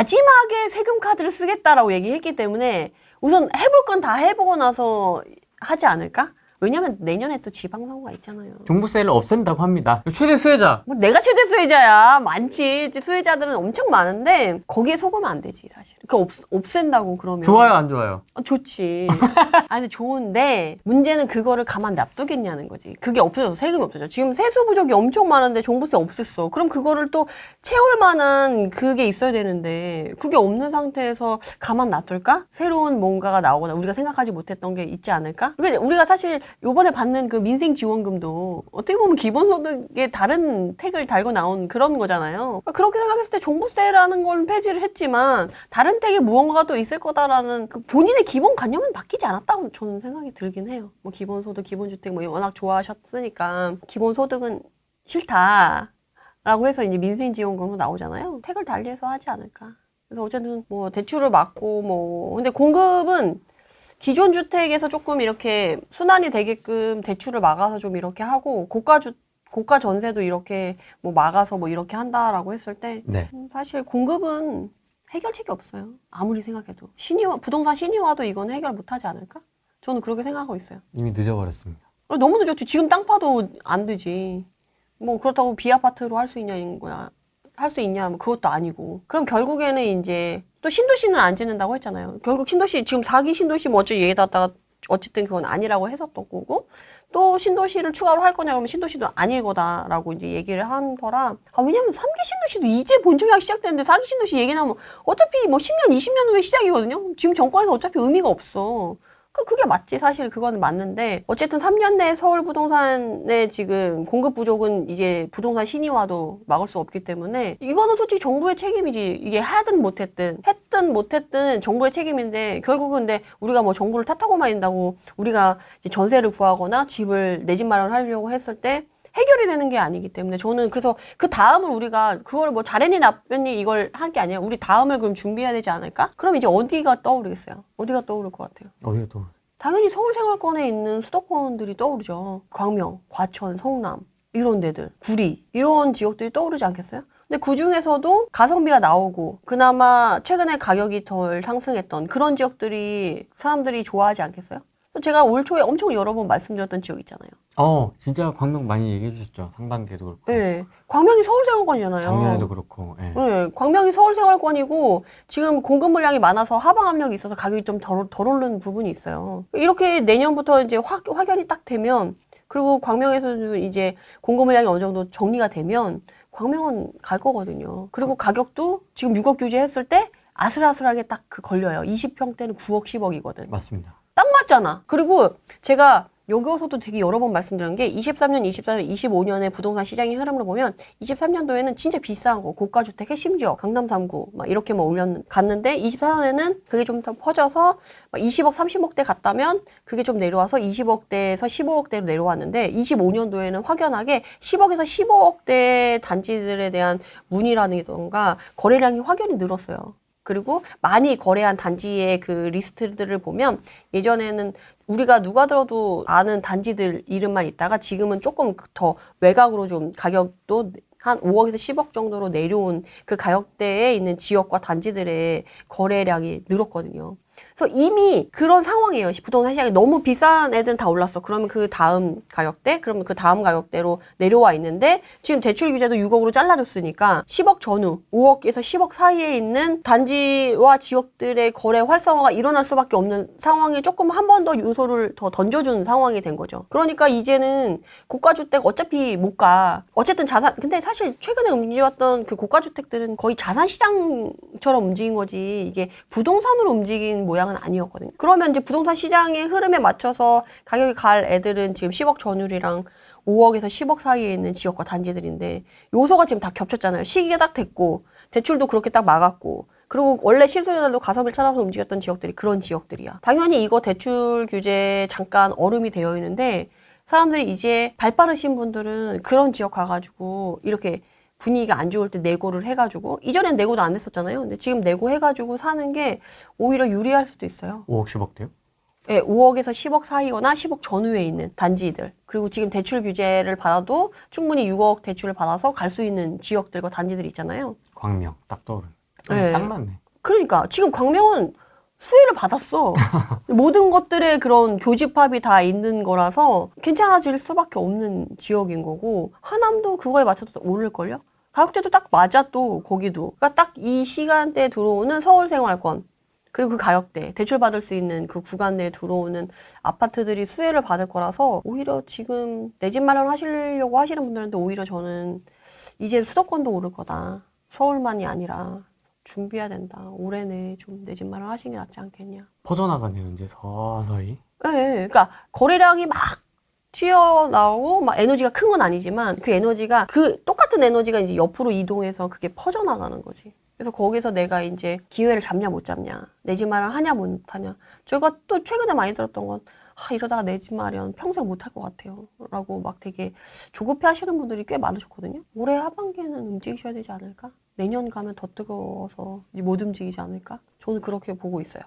마지막에 세금 카드를 쓰겠다라고 얘기했기 때문에 우선 해볼 건 다 해보고 나서 하지 않을까? 왜냐면 내년에 또 지방선거가 있잖아요. 종부세를 없앤다고 합니다. 최대 수혜자. 뭐 내가 최대 수혜자야. 많지. 수혜자들은 엄청 많은데 거기에 속으면 안 되지 사실. 그 없앤다고 그러면. 좋아요, 안 좋아요? 좋지. 아니 좋은데 문제는 그거를 가만 놔두겠냐는 거지. 그게 없어져서 세금이 없어져. 지금 세수 부족이 엄청 많은데 종부세 없앴어. 그럼 그거를 또 채울 만한 그게 있어야 되는데 그게 없는 상태에서 가만 놔둘까? 새로운 뭔가가 나오거나 우리가 생각하지 못했던 게 있지 않을까? 그러니까 우리가 사실 요번에 받는 그 민생 지원금도 어떻게 보면 기본소득에 다른 택을 달고 나온 그런 거잖아요. 그러니까 그렇게 생각했을 때 종부세라는 걸 폐지를 했지만 다른 택에 무언가가 또 있을 거다라는 그 본인의 기본관념은 바뀌지 않았다고 저는 생각이 들긴 해요. 뭐 기본소득, 기본주택 뭐 워낙 좋아하셨으니까 기본소득은 싫다라고 해서 이제 민생지원금으로 나오잖아요. 택을 달리해서 하지 않을까. 그래서 어쨌든 뭐 대출을 막고 뭐 근데 공급은 기존 주택에서 조금 이렇게 순환이 되게끔 대출을 막아서 좀 이렇게 하고 고가 전세도 이렇게 뭐 막아서 뭐 이렇게 한다라고 했을 때 네. 사실 공급은 해결책이 없어요. 아무리 생각해도 부동산 신의화도 이건 해결 못하지 않을까? 저는 그렇게 생각하고 있어요. 이미 늦어버렸습니다. 너무 늦었지. 지금 땅 파도 안 되지. 뭐 그렇다고 비아파트로 할 수 있냐는 거야. 할 수 있냐면 그것도 아니고. 그럼 결국에는 이제 또 신도시는 안 짓는다고 했잖아요. 결국 신도시 지금 4기 신도시 뭐 어째 얘기하다가 어쨌든 그건 아니라고 했었던 거고 또 신도시를 추가로 할 거냐 그러면 신도시도 아닐 거다라고 이제 얘기를 한 거라. 왜냐면 3기 신도시도 이제 본청약 시작됐는데 4기 신도시 얘기 나오면 어차피 뭐 10년, 20년 후에 시작이거든요. 지금 정권에서 어차피 의미가 없어. 그게 맞지. 사실 그거는 맞는데 어쨌든 3년 내에 서울 부동산의 지금 공급 부족은 이제 부동산 신의화도 막을 수 없기 때문에 이거는 솔직히 정부의 책임이지. 이게 하든 못했든 정부의 책임인데 결국은 근데 우리가 뭐 정부를 탓하고만 있다고 우리가 이제 전세를 구하거나 내 집 마련하려고 했을 때 해결이 되는 게 아니기 때문에 저는 그래서 그 다음을 우리가 그걸 뭐 잘했니 나빴니 이걸 한 게 아니라 우리 다음을 그럼 준비해야 되지 않을까? 그럼 이제 어디가 떠오르겠어요? 어디가 떠오를 것 같아요? 어디가 또? 당연히 서울생활권에 있는 수도권들이 떠오르죠. 광명, 과천, 성남 이런 데들, 구리 이런 지역들이 떠오르지 않겠어요? 근데 그 중에서도 가성비가 나오고 그나마 최근에 가격이 덜 상승했던 그런 지역들이 사람들이 좋아하지 않겠어요? 제가 올 초에 엄청 여러 번 말씀드렸던 지역 있잖아요. 진짜 광명 많이 얘기해 주셨죠. 상반기에도 그렇고. 네. 광명이 서울생활권이잖아요. 작년에도 그렇고. 네. 네. 광명이 서울생활권이고 지금 공급 물량이 많아서 하방 압력이 있어서 가격이 좀 덜 오르는 부분이 있어요. 이렇게 내년부터 이제 확연이 딱 되면 그리고 광명에서도 이제 공급 물량이 어느 정도 정리가 되면 광명은 갈 거거든요. 그리고 가격도 지금 6억 규제했을 때 아슬아슬하게 딱 걸려요. 20평대는 9억, 10억이거든. 맞습니다. 딱 맞잖아. 그리고 제가 여기서도 되게 여러 번 말씀드린 게 23년, 24년, 25년의 부동산 시장의 흐름을 보면 23년도에는 진짜 비싼 거, 고가주택 핵심지역, 강남 3구 막 이렇게 막 갔는데 24년에는 그게 좀 더 퍼져서 20억, 30억대 갔다면 그게 좀 내려와서 20억대에서 15억대로 내려왔는데 25년도에는 확연하게 10억에서 15억대 단지들에 대한 문의라든가 거래량이 확연히 늘었어요. 그리고 많이 거래한 단지의 그 리스트들을 보면 예전에는 우리가 누가 들어도 아는 단지들 이름만 있다가 지금은 조금 더 외곽으로 좀 가격도 한 5억에서 10억 정도로 내려온 그 가격대에 있는 지역과 단지들의 거래량이 늘었거든요. 그래서 이미 그런 상황이에요. 부동산 시장이 너무 비싼 애들은 다 올랐어. 그러면 그 다음 가격대? 그러면 그 다음 가격대로 내려와 있는데 지금 대출 규제도 6억으로 잘라줬으니까 10억 전후, 5억에서 10억 사이에 있는 단지와 지역들의 거래 활성화가 일어날 수밖에 없는 상황에 조금 한 번 더 요소를 더 던져준 상황이 된 거죠. 그러니까 이제는 고가주택 어차피 못 가. 어쨌든 근데 사실 최근에 움직였던 그 고가주택들은 거의 자산시장처럼 움직인 거지 이게 부동산으로 움직인 모양은 아니었거든요. 그러면 이제 부동산 시장의 흐름에 맞춰서 가격이 갈 애들은 지금 10억 전후리랑 5억에서 10억 사이에 있는 지역과 단지들인데 요소가 지금 다 겹쳤잖아요. 시기가 딱 됐고 대출도 그렇게 딱 막았고 그리고 원래 실수요자들도 가성비를 찾아서 움직였던 지역들이 그런 지역들이야. 당연히 이거 대출 규제 잠깐 얼음이 되어 있는데 사람들이 이제 발 빠르신 분들은 그런 지역 가가지고 이렇게 분위기가 안 좋을 때 내고를 해가지고 이전엔 내고도 안 했었잖아요. 근데 지금 내고 해가지고 사는 게 오히려 유리할 수도 있어요. 5억, 10억대요? 네, 5억에서 10억 사이거나 10억 전후에 있는 단지들 그리고 지금 대출 규제를 받아도 충분히 6억 대출을 받아서 갈 수 있는 지역들과 단지들이 있잖아요. 광명 딱 떠오르는. 네. 딱 맞네. 그러니까 지금 광명은 수혜를 받았어. 모든 것들의 그런 교집합이 다 있는 거라서 괜찮아질 수밖에 없는 지역인 거고 하남도 그거에 맞춰서 오를걸요? 가격대도 딱 맞아 또 거기도. 그러니까 딱 이 시간대에 들어오는 서울생활권 그리고 그 가격대 대출받을 수 있는 그 구간 내에 들어오는 아파트들이 수혜를 받을 거라서 오히려 지금 내 집 마련 하시려고 하시는 분들한테 오히려 저는 이제 수도권도 오를 거다. 서울만이 아니라 준비해야 된다. 올해 내에 좀 내 집 마련 하시는 게 낫지 않겠냐. 퍼져나가네요, 이제 서서히. 네, 그러니까 거래량이 막 튀어나오고 막 에너지가 큰 건 아니지만 그 에너지가 그 똑같은 에너지가 이제 옆으로 이동해서 그게 퍼져나가는 거지. 그래서 거기서 내가 이제 기회를 잡냐 못 잡냐, 내 집 마련 하냐 못 하냐. 제가 또 최근에 많이 들었던 건 이러다가 내 집 마련 평생 못 할 것 같아요. 라고 막 되게 조급해 하시는 분들이 꽤 많으셨거든요. 올해 하반기에는 움직이셔야 되지 않을까? 내년 가면 더 뜨거워서 못 움직이지 않을까? 저는 그렇게 보고 있어요.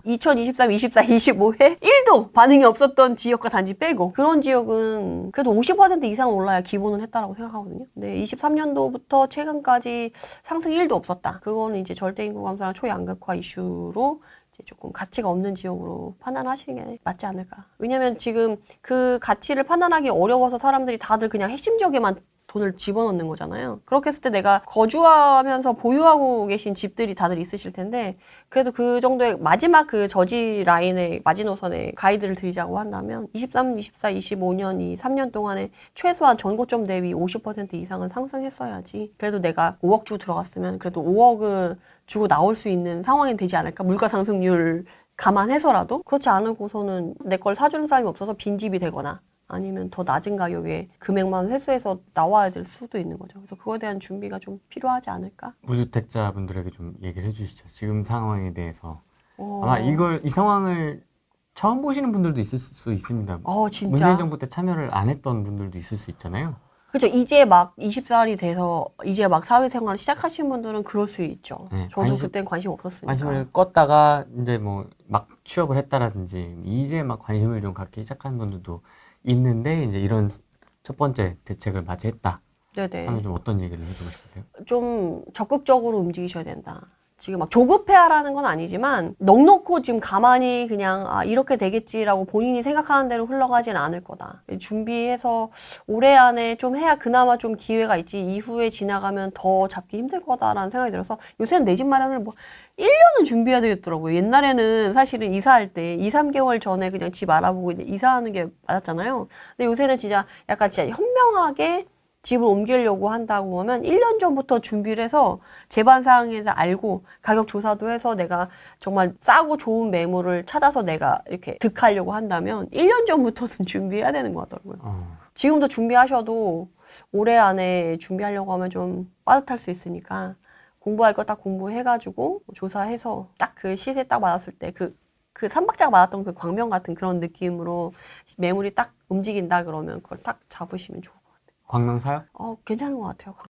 2023, 24, 25에 1도 반응이 없었던 지역과 단지 빼고 그런 지역은 그래도 50% 이상 올라야 기본은 했다라고 생각하거든요. 근데 23년도부터 최근까지 상승이 1도 없었다. 그거는 이제 절대인구 감소나 초양극화 이슈로 이제 조금 가치가 없는 지역으로 판단하시는 게 맞지 않을까. 왜냐면 지금 그 가치를 판단하기 어려워서 사람들이 다들 그냥 핵심 지역에만 돈을 집어넣는 거잖아요. 그렇게 했을 때 내가 거주하면서 보유하고 계신 집들이 다들 있으실 텐데 그래도 그 정도의 마지막 그 저지 라인의 마지노선에 가이드를 드리자고 한다면 23, 24, 25년 이 3년 동안에 최소한 전고점 대비 50% 이상은 상승했어야지. 그래도 내가 5억 주고 들어갔으면 그래도 5억을 주고 나올 수 있는 상황이 되지 않을까? 물가 상승률 감안해서라도 그렇지 않고서는 내 걸 사주는 사람이 없어서 빈집이 되거나 아니면 더 낮은 가격에 금액만 회수해서 나와야 될 수도 있는 거죠. 그래서 그거에 대한 준비가 좀 필요하지 않을까? 무주택자분들에게 좀 얘기를 해주시죠. 지금 상황에 대해서. 아마 이 상황을 처음 보시는 분들도 있을 수 있습니다. 진짜. 문재인 정부 때 참여를 안 했던 분들도 있을 수 있잖아요. 그렇죠. 이제 막 20살이 돼서 이제 막 사회생활을 시작하신 분들은 그럴 수 있죠. 네, 저도 그땐 관심 없었으니까. 관심을 껐다가 이제 뭐 막 취업을 했다라든지 이제 막 관심을 좀 갖기 시작한 분들도 있는데 이제 이런 첫 번째 대책을 맞이했다 네네. 하면 좀 어떤 얘기를 해주고 싶으세요? 좀 적극적으로 움직이셔야 된다. 지금 막 조급해하라는 건 아니지만 넉넉고 지금 가만히 그냥 이렇게 되겠지라고 본인이 생각하는 대로 흘러가진 않을 거다. 준비해서 올해 안에 좀 해야 그나마 좀 기회가 있지 이후에 지나가면 더 잡기 힘들 거다라는 생각이 들어서 요새는 내 집 마련을 뭐 1년은 준비해야 되겠더라고요. 옛날에는 사실은 이사할 때 2, 3개월 전에 그냥 집 알아보고 이제 이사하는 게 맞았잖아요. 근데 요새는 진짜 약간 진짜 현명하게 집을 옮기려고 한다고 하면 1년 전부터 준비를 해서 제반사항에서 알고 가격 조사도 해서 내가 정말 싸고 좋은 매물을 찾아서 내가 이렇게 득하려고 한다면 1년 전부터는 준비해야 되는 것 같더라고요. 지금도 준비하셔도 올해 안에 준비하려고 하면 좀 빠듯할 수 있으니까 공부할 거 딱 공부해가지고 조사해서 딱 그 시세 딱 맞았을 때 그 삼박자가 맞았던 그 광명 같은 그런 느낌으로 매물이 딱 움직인다 그러면 그걸 딱 잡으시면 좋을 것 같아요. 광명 사요? 괜찮은 것 같아요.